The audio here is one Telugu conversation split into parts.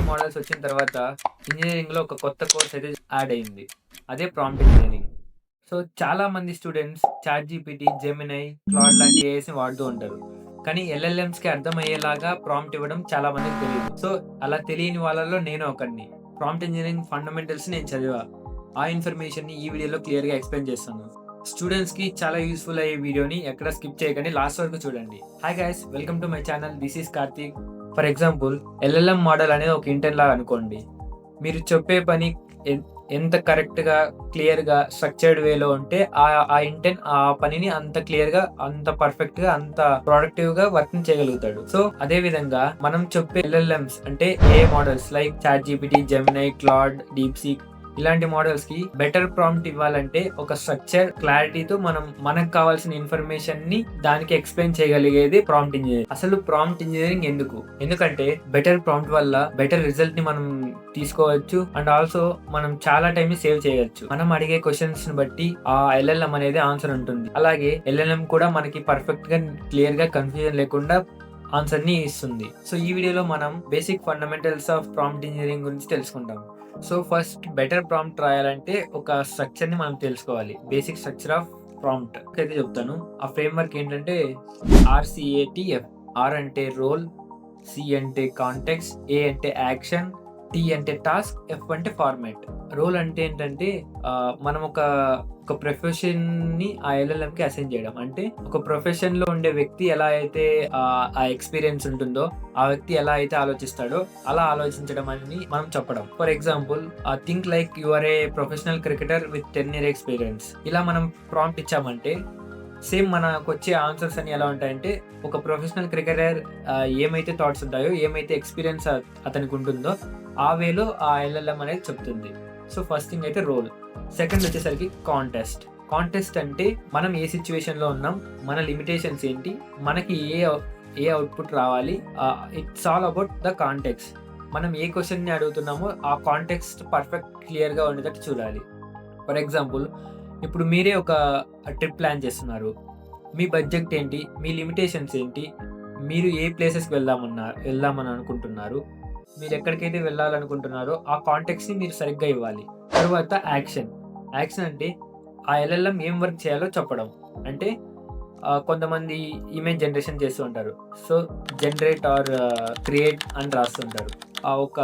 మోడల్స్ వచ్చిన తర్వాత ఇంజినీరింగ్‌లో ఒక కొత్త కోర్స్ అయితే యాడ్ అయింది. అదే ప్రాంప్ట్ ఇంజినీరింగ్. సో చాలా మంది స్టూడెంట్స్ చాట్‌జీపీటీ, జెమినై, క్లాడ్ లాంటి ఏఐస్‌ని వాడుతూ ఉంటారు. కానీ ఎల్ఎల్ఎమ్స్‌కి అర్థమయ్యేలాగా ప్రాంప్ట్ ఇవ్వడం చాలా మందికి తెలీదు. సో అలా తెలియని వాళ్ళలో నేను ఒకడిని. ప్రాంప్ట్ ఇంజినీరింగ్ ఫండమెంటల్స్ నేను చదివా. ఆ ఇన్ఫర్మేషన్‌ని ఈ వీడియోలో క్లియర్‌గా ఎక్స్‌ప్లెయిన్ చేస్తాను. స్టూడెంట్స్‌కి చాలా యూజ్‌ఫుల్ అయ్యే వీడియోని ఎక్కడ స్కిప్ చేయకండి. లాస్ట్ వరకు చూడండి. Hi guys, welcome to my channel. This is Karthik. For example, LLM model అనేది ఒక ఇంటెన్ లాగా అనుకోండి. మీరు చెప్పే పని ఎంత కరెక్ట్‌గా, క్లియర్‌గా, స్ట్రక్చర్డ్ వేలో ఉంటే ఆ ఇంటెన్ ఆ పనిని అంత క్లియర్‌గా, అంత పర్ఫెక్ట్‌గా, అంత ప్రొడక్టివ్‌గా వర్కింగ్ చేయగలుగుతాడు. సో అదే విధంగా మనం చెప్పే ఎల్ఎల్ఎమ్స్ అంటే AI models like ChatGPT, Gemini, Claude, DeepSeek ఇలాంటి మోడల్స్ కి బెటర్ ప్రాంప్ట్ ఇవ్వాలంటే ఒక స్ట్రక్చర్, క్లారిటీతో మనకు కావాల్సిన ఇన్ఫర్మేషన్ ని దానికి ఎక్స్ప్లెయిన్ చేయగలిగేది ప్రాంప్ట్ ఇంజనీరింగ్. అసలు ప్రాంప్ట్ ఇంజనీరింగ్ ఎందుకు? ఎందుకంటే బెటర్ ప్రాంప్ట్ వల్ల బెటర్ రిజల్ట్ ని మనం తీసుకోవచ్చు అండ్ ఆల్సో మనం చాలా టైం ని సేవ్ చేయొచ్చు. మనం అడిగే క్వశ్చన్స్ ని బట్టి ఆ ఎల్ఎల్ఎం అనేది ఆన్సర్ ఉంటుంది. అలాగే ఎల్ఎల్ఎం కూడా మనకి పర్ఫెక్ట్ గా, క్లియర్ గా, కన్ఫ్యూజన్ లేకుండా ఆన్సర్ ని ఇస్తుంది. సో ఈ వీడియోలో మనం basic fundamentals of prompt engineering గురించి తెలుసుకుంటాం. సో ఫస్ట్ బెటర్ ప్రాంప్ట్ రాయాలంటే ఒక స్ట్రక్చర్ ని మనం తెలుసుకోవాలి. బేసిక్ స్ట్రక్చర్ ఆఫ్ ప్రాంప్ట్ అయితే చెప్తాను. ఆ ఫ్రేమ్వర్క్ ఏంటంటే RCATF. R అంటే రోల్, C అంటే కాంటెక్స్ట్, A అంటే యాక్షన్, T అంటే టాస్క్, F అంటే ఫార్మాట్. రోల్ అంటే ఏంటంటే మనం ఒక ప్రొఫెషన్ ని ఆ ఎల్ఎల్ఎం కి అసైన్ చేయడం. అంటే ఒక ప్రొఫెషన్ లో ఉండే వ్యక్తి ఎలా అయితే ఆ ఎక్స్పీరియన్స్ ఉంటుందో, ఆ వ్యక్తి ఎలా అయితే ఆలోచిస్తాడో అలా ఆలోచించడం అని మనం చెప్పడం. For example, think like you are a professional cricketer with 10 year experience. ఇలా మనం ప్రాంప్ట్ ఇచ్చామంటే సేమ్ మనకు వచ్చే ఆన్సర్స్ అని ఎలా ఉంటాయంటే, ఒక ప్రొఫెషనల్ క్రికెటర్ ఏమైతే థాట్స్ ఉంటాయో, ఏమైతే ఎక్స్పీరియన్స్ అతనికి ఉంటుందో ఆ వేలో ఆ ఎల్ఎల్ఎం అనేది చెప్తుంది. సో ఫస్ట్ థింగ్ అయితే రోల్. సెకండ్ వచ్చేసరికి కాంటెస్ట్. కాంటెస్ట్ అంటే మనం ఏ సిచ్యువేషన్ లో ఉన్నాం, మన లిమిటేషన్స్ ఏంటి, మనకి ఏ అవుట్పుట్ రావాలి. It's all about the context. మనం ఏ క్వశ్చన్ ని అడుగుతున్నామో ఆ కాంటెక్స్ట్ పర్ఫెక్ట్ క్లియర్ గా ఉండేటట్టు చూడాలి. ఫర్ ఎగ్జాంపుల్, ఇప్పుడు మీరే ఒక ట్రిప్ ప్లాన్ చేస్తున్నారు. మీ బడ్జెట్ ఏంటి, మీ లిమిటేషన్స్ ఏంటి, మీరు ఏ ప్లేసెస్కి వెళ్దామని అనుకుంటున్నారు, మీరు ఎక్కడికైతే వెళ్ళాలనుకుంటున్నారో ఆ కాంటెక్స్‌ని మీరు సరిగ్గా ఇవ్వాలి. తరువాత యాక్షన్. యాక్షన్ అంటే ఆ ఎల్ఎల్ఎం ఏం వర్క్ చేయాలో చెప్పడం. అంటే కొంతమంది ఇమేజ్ జనరేషన్ చేస్తూ ఉంటారు. సో జనరేట్ ఆర్ క్రియేట్ అని రాస్తుంటారు. ఆ ఒక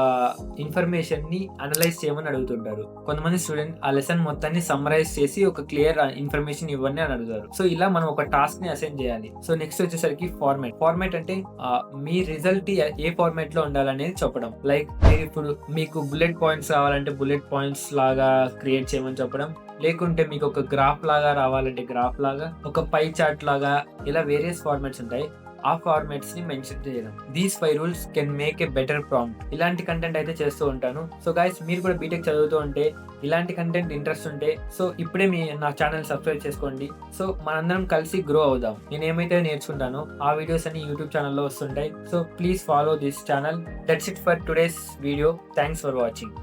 ఇన్ఫర్మేషన్‌ని అనలైజ్ చేయమని అడుగుతుంటారు. కొంతమంది స్టూడెంట్ ఆ లెసన్ మొత్తాన్ని సమ్మరైజ్ చేసి ఒక క్లియర్ ఇన్ఫర్మేషన్ ఇవ్వండి అని అడుగుతారు. సో ఇలా మనం ఒక టాస్క్‌ని అసైన్ చేయాలి. సో నెక్స్ట్ వచ్చేసరికి ఫార్మాట్. ఫార్మాట్ అంటే మీ రిజల్ట్ ఏ ఫార్మాట్‌లో ఉండాలనేది చెప్పడం. లైక్ ఇప్పుడు మీకు బుల్లెట్ పాయింట్స్ కావాలంటే బుల్లెట్ పాయింట్స్ లాగా క్రియేట్ చేయమని చెప్పడం. లేకుంటే మీకు ఒక గ్రాఫ్ లాగా రావాలంటే గ్రాఫ్ లాగా, ఒక పై చార్ట్ లాగా, ఇలా వేరియస్ ఫార్మాట్స్ ఉంటాయి. ఆ ఫార్మాట్స్ ని మెన్షన్ చేయడం. These 5 rules can make a better prompt. ఇలాంటి కంటెంట్ అయితే చేస్తూ ఉంటాను. సో గైస్, మీరు కూడా బీటెక్ చదువుతూ ఉంటే, ఇలాంటి కంటెంట్ ఇంట్రెస్ట్ ఉంటే, సో ఇప్పుడే నా ఛానల్ సబ్స్క్రైబ్ చేసుకోండి. సో మనందరం కలిసి గ్రో అవుదాం. నేను ఏమైతే నేర్చుకుంటానో ఆ వీడియోస్ అన్ని యూట్యూబ్ ఛానల్లో వస్తుంటాయి. So please follow this channel. That's it for today's video. Thanks for watching.